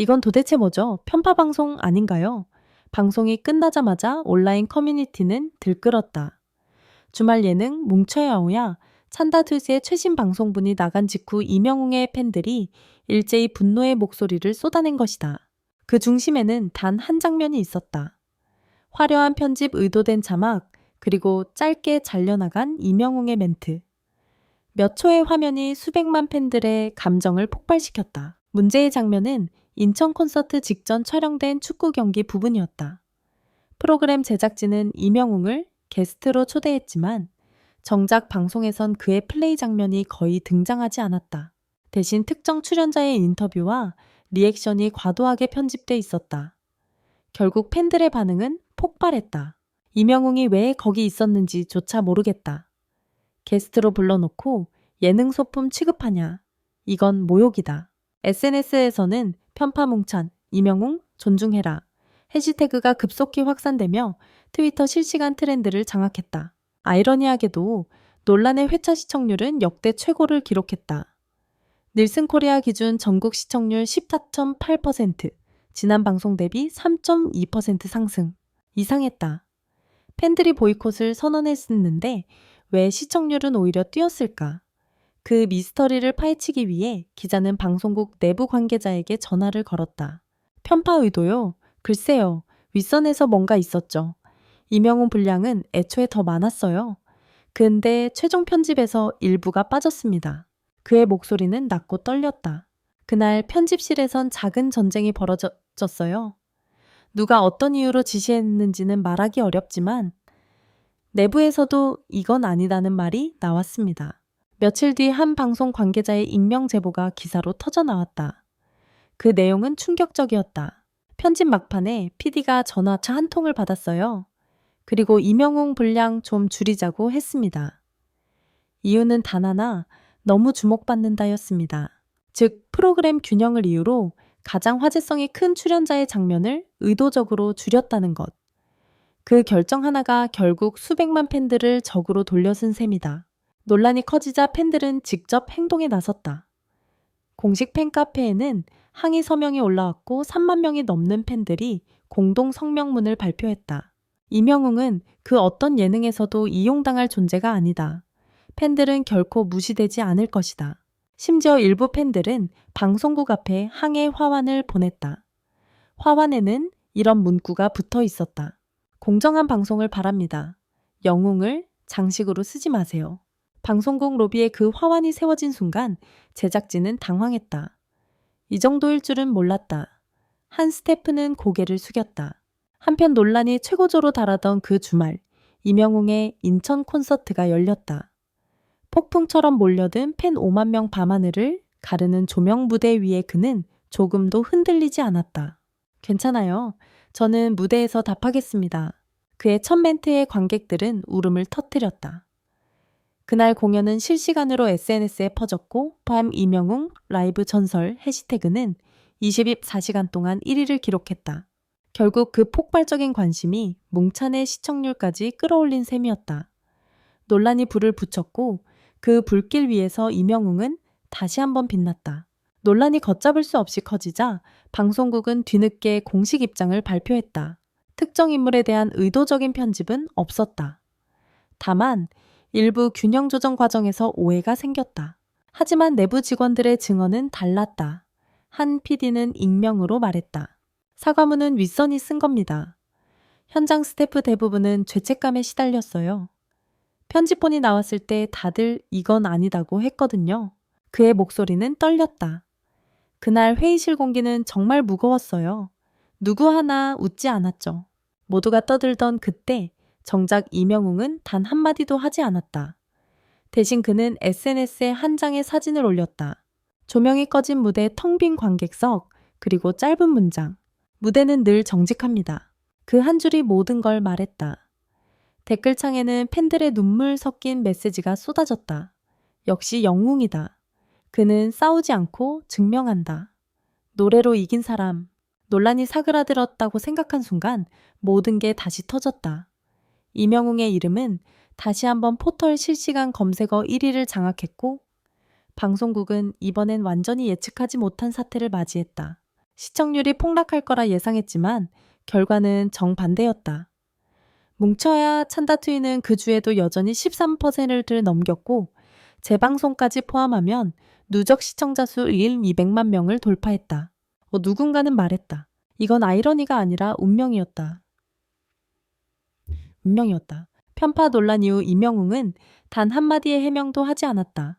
이건 도대체 뭐죠? 편파 방송 아닌가요? 방송이 끝나자마자 온라인 커뮤니티는 들끓었다. 주말 예능 뭉쳐야 오야 찬다투스의 최신 방송분이 나간 직후 이명웅의 팬들이 일제히 분노의 목소리를 쏟아낸 것이다. 그 중심에는 단 한 장면이 있었다. 화려한 편집 의도된 자막, 그리고 짧게 잘려나간 이명웅의 멘트. 몇 초의 화면이 수백만 팬들의 감정을 폭발시켰다. 문제의 장면은 인천 콘서트 직전 촬영된 축구 경기 부분이었다. 프로그램 제작진은 이명웅을 게스트로 초대했지만 정작 방송에선 그의 플레이 장면이 거의 등장하지 않았다. 대신 특정 출연자의 인터뷰와 리액션이 과도하게 편집돼 있었다. 결국 팬들의 반응은 폭발했다. 이명웅이 왜 거기 있었는지조차 모르겠다. 게스트로 불러놓고 예능 소품 취급하냐. 이건 모욕이다. SNS에서는 편파뭉찬, 이명웅 존중해라. 해시태그가 급속히 확산되며 트위터 실시간 트렌드를 장악했다. 아이러니하게도 논란의 회차 시청률은 역대 최고를 기록했다. 닐슨 코리아 기준 전국 시청률 14.8%, 지난 방송 대비 3.2% 상승. 이상했다. 팬들이 보이콧을 선언했었는데 왜 시청률은 오히려 뛰었을까? 그 미스터리를 파헤치기 위해 기자는 방송국 내부 관계자에게 전화를 걸었다. 편파 의도요? 글쎄요. 윗선에서 뭔가 있었죠. 이명웅 분량은 애초에 더 많았어요. 근데 최종 편집에서 일부가 빠졌습니다. 그의 목소리는 낮고 떨렸다. 그날 편집실에선 작은 전쟁이 벌어졌어요. 누가 어떤 이유로 지시했는지는 말하기 어렵지만 내부에서도 이건 아니다는 말이 나왔습니다. 며칠 뒤 한 방송 관계자의 익명 제보가 기사로 터져 나왔다. 그 내용은 충격적이었다. 편집 막판에 PD가 전화차 한 통을 받았어요. 그리고 이명웅 분량 좀 줄이자고 했습니다. 이유는 단 하나, 너무 주목받는다였습니다. 즉, 프로그램 균형을 이유로 가장 화제성이 큰 출연자의 장면을 의도적으로 줄였다는 것. 그 결정 하나가 결국 수백만 팬들을 적으로 돌려쓴 셈이다. 논란이 커지자 팬들은 직접 행동에 나섰다. 공식 팬카페에는 항의 서명이 올라왔고 3만 명이 넘는 팬들이 공동 성명문을 발표했다. 이명웅은 그 어떤 예능에서도 이용당할 존재가 아니다. 팬들은 결코 무시되지 않을 것이다. 심지어 일부 팬들은 방송국 앞에 항해 화환을 보냈다. 화환에는 이런 문구가 붙어 있었다. 공정한 방송을 바랍니다. 영웅을 장식으로 쓰지 마세요. 방송국 로비에 그 화환이 세워진 순간 제작진은 당황했다. 이 정도일 줄은 몰랐다. 한 스태프는 고개를 숙였다. 한편 논란이 최고조로 달하던 그 주말, 이명웅의 인천 콘서트가 열렸다. 폭풍처럼 몰려든 팬 5만 명 밤하늘을 가르는 조명 무대 위에 그는 조금도 흔들리지 않았다. 괜찮아요. 저는 무대에서 답하겠습니다. 그의 첫 멘트에 관객들은 울음을 터뜨렸다. 그날 공연은 실시간으로 SNS에 퍼졌고 밤 이명웅 라이브 전설 해시태그는 24시간 동안 1위를 기록했다. 결국 그 폭발적인 관심이 뭉찬의 시청률까지 끌어올린 셈이었다. 논란이 불을 붙였고 그 불길 위에서 이명웅은 다시 한번 빛났다. 논란이 걷잡을 수 없이 커지자 방송국은 뒤늦게 공식 입장을 발표했다. 특정 인물에 대한 의도적인 편집은 없었다. 다만 일부 균형 조정 과정에서 오해가 생겼다. 하지만 내부 직원들의 증언은 달랐다. 한 PD는 익명으로 말했다. 사과문은 윗선이 쓴 겁니다. 현장 스태프 대부분은 죄책감에 시달렸어요. 편집본이 나왔을 때 다들 이건 아니다고 했거든요. 그의 목소리는 떨렸다. 그날 회의실 공기는 정말 무거웠어요. 누구 하나 웃지 않았죠. 모두가 떠들던 그때 정작 이명웅은 단 한마디도 하지 않았다. 대신 그는 SNS에 한 장의 사진을 올렸다. 조명이 꺼진 무대 텅 빈 관객석, 그리고 짧은 문장. 무대는 늘 정직합니다. 그 한 줄이 모든 걸 말했다. 댓글창에는 팬들의 눈물 섞인 메시지가 쏟아졌다. 역시 영웅이다. 그는 싸우지 않고 증명한다. 노래로 이긴 사람. 논란이 사그라들었다고 생각한 순간 모든 게 다시 터졌다. 이명웅의 이름은 다시 한번 포털 실시간 검색어 1위를 장악했고 방송국은 이번엔 완전히 예측하지 못한 사태를 맞이했다. 시청률이 폭락할 거라 예상했지만 결과는 정반대였다. 뭉쳐야 찬다 트위는 그 주에도 여전히 13%를 넘겼고 재방송까지 포함하면 누적 시청자 수 200만 명을 돌파했다. 누군가는 말했다. 이건 아이러니가 아니라 운명이었다. 편파 논란 이후 이명웅은 단 한마디의 해명도 하지 않았다.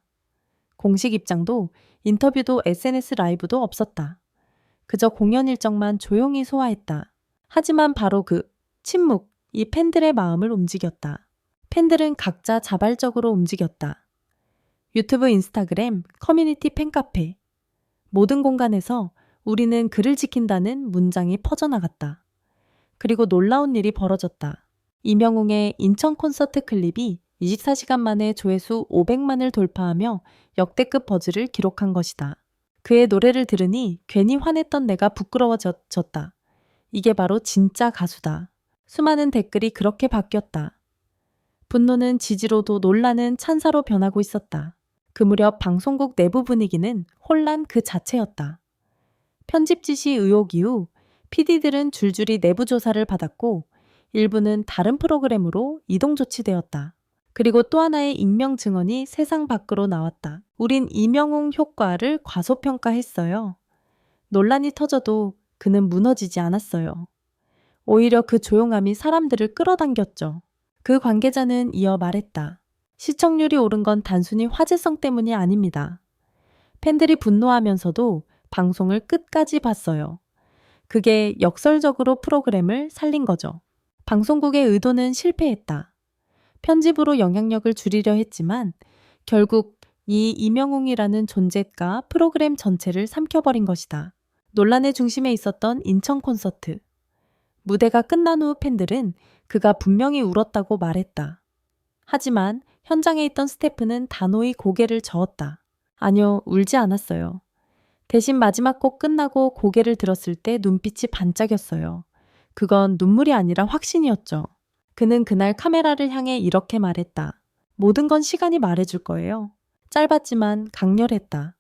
공식 입장도 인터뷰도 SNS 라이브도 없었다. 그저 공연 일정만 조용히 소화했다. 하지만 바로 그 침묵이 팬들의 마음을 움직였다. 팬들은 각자 자발적으로 움직였다. 유튜브, 인스타그램, 커뮤니티 팬카페 모든 공간에서 우리는 그를 지킨다는 문장이 퍼져나갔다. 그리고 놀라운 일이 벌어졌다. 이명웅의 인천 콘서트 클립이 24시간 만에 조회수 500만을 돌파하며 역대급 버즈를 기록한 것이다. 그의 노래를 들으니 괜히 화냈던 내가 부끄러워졌다. 이게 바로 진짜 가수다. 수많은 댓글이 그렇게 바뀌었다. 분노는 지지로도 논란은 찬사로 변하고 있었다. 그 무렵 방송국 내부 분위기는 혼란 그 자체였다. 편집 지시 의혹 이후 PD들은 줄줄이 내부 조사를 받았고 일부는 다른 프로그램으로 이동 조치되었다. 그리고 또 하나의 익명 증언이 세상 밖으로 나왔다. 우린 이명웅 효과를 과소평가했어요. 논란이 터져도 그는 무너지지 않았어요. 오히려 그 조용함이 사람들을 끌어당겼죠. 그 관계자는 이어 말했다. 시청률이 오른 건 단순히 화제성 때문이 아닙니다. 팬들이 분노하면서도 방송을 끝까지 봤어요. 그게 역설적으로 프로그램을 살린 거죠. 방송국의 의도는 실패했다. 편집으로 영향력을 줄이려 했지만 결국 이 이명웅이라는 존재가 프로그램 전체를 삼켜버린 것이다. 논란의 중심에 있었던 인천 콘서트. 무대가 끝난 후 팬들은 그가 분명히 울었다고 말했다. 하지만 현장에 있던 스태프는 단호히 고개를 저었다. 아니요, 울지 않았어요. 대신 마지막 곡 끝나고 고개를 들었을 때 눈빛이 반짝였어요. 그건 눈물이 아니라 확신이었죠. 그는 그날 카메라를 향해 이렇게 말했다. 모든 건 시간이 말해줄 거예요. 짧았지만 강렬했다.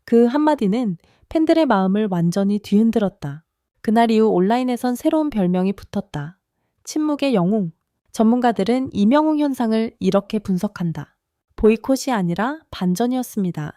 그 한마디는 팬들의 마음을 완전히 뒤흔들었다. 그날 이후 온라인에선 새로운 별명이 붙었다. 침묵의 영웅. 전문가들은 이명웅 현상을 이렇게 분석한다. 보이콧이 아니라 반전이었습니다.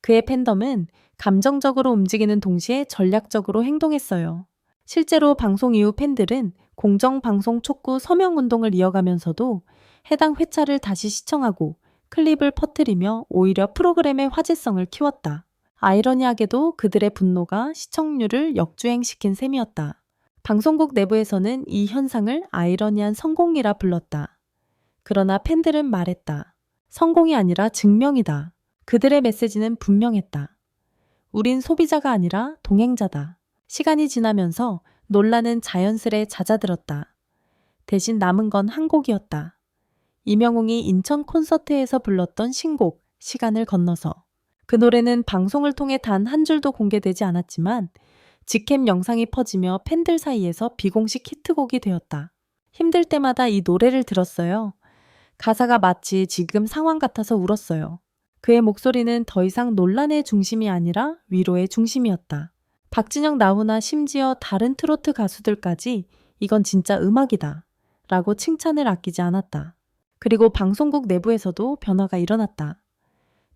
그의 팬덤은 감정적으로 움직이는 동시에 전략적으로 행동했어요. 실제로 방송 이후 팬들은 공정방송 촉구 서명운동을 이어가면서도 해당 회차를 다시 시청하고 클립을 퍼뜨리며 오히려 프로그램의 화제성을 키웠다. 아이러니하게도 그들의 분노가 시청률을 역주행시킨 셈이었다. 방송국 내부에서는 이 현상을 아이러니한 성공이라 불렀다. 그러나 팬들은 말했다. 성공이 아니라 증명이다. 그들의 메시지는 분명했다. 우린 소비자가 아니라 동행자다. 시간이 지나면서 논란은 자연스레 잦아들었다. 대신 남은 건 한 곡이었다. 이명웅이 인천 콘서트에서 불렀던 신곡 시간을 건너서. 그 노래는 방송을 통해 단 한 줄도 공개되지 않았지만 직캠 영상이 퍼지며 팬들 사이에서 비공식 히트곡이 되었다. 힘들 때마다 이 노래를 들었어요. 가사가 마치 지금 상황 같아서 울었어요. 그의 목소리는 더 이상 논란의 중심이 아니라 위로의 중심이었다. 박진영, 나훈아, 심지어 다른 트로트 가수들까지 이건 진짜 음악이다 라고 칭찬을 아끼지 않았다. 그리고 방송국 내부에서도 변화가 일어났다.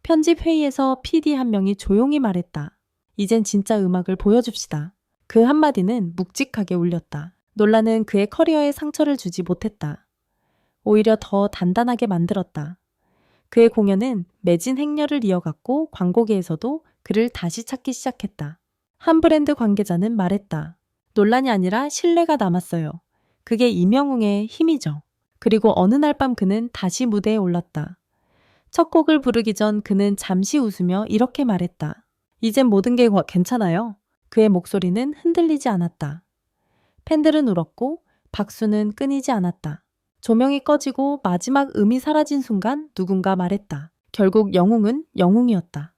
편집 회의에서 PD 한 명이 조용히 말했다. 이젠 진짜 음악을 보여줍시다. 그 한마디는 묵직하게 울렸다. 논란은 그의 커리어에 상처를 주지 못했다. 오히려 더 단단하게 만들었다. 그의 공연은 매진 행렬을 이어갔고 광고계에서도 그를 다시 찾기 시작했다. 한 브랜드 관계자는 말했다. 논란이 아니라 신뢰가 남았어요. 그게 이명웅의 힘이죠. 그리고 어느 날 밤 그는 다시 무대에 올랐다. 첫 곡을 부르기 전 그는 잠시 웃으며 이렇게 말했다. 이젠 모든 게 괜찮아요. 그의 목소리는 흔들리지 않았다. 팬들은 울었고 박수는 끊이지 않았다. 조명이 꺼지고 마지막 음이 사라진 순간 누군가 말했다. 결국 영웅은 영웅이었다.